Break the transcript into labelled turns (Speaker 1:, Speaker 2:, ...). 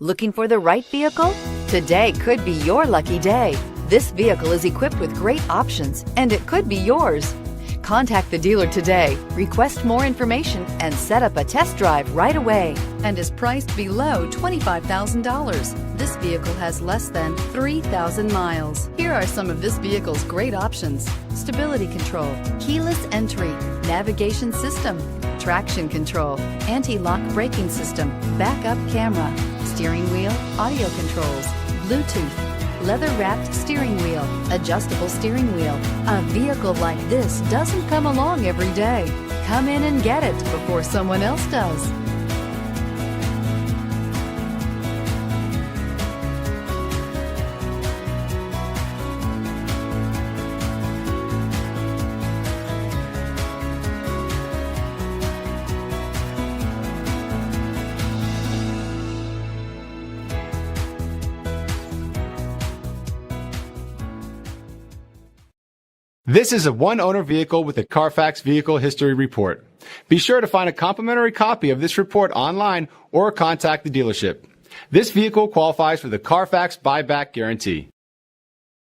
Speaker 1: Looking for the right vehicle? Today could be your lucky day. This vehicle is equipped with great options, and it could be yours. Contact the dealer today, request more information, and set up a test drive right away, and is priced below $25,000. This vehicle has less than 3,000 miles. Here are some of this vehicle's great options: stability control, keyless entry, navigation system, traction control, anti-lock braking system, backup camera, steering wheel audio controls, Bluetooth, leather-wrapped steering wheel, adjustable steering wheel. A vehicle like this doesn't come along every day. Come in and get it before someone else does.
Speaker 2: This is a one-owner vehicle with a CARFAX Vehicle History Report. Be sure to find a complimentary copy of this report online or contact the dealership. This vehicle qualifies for the CARFAX Buyback Guarantee.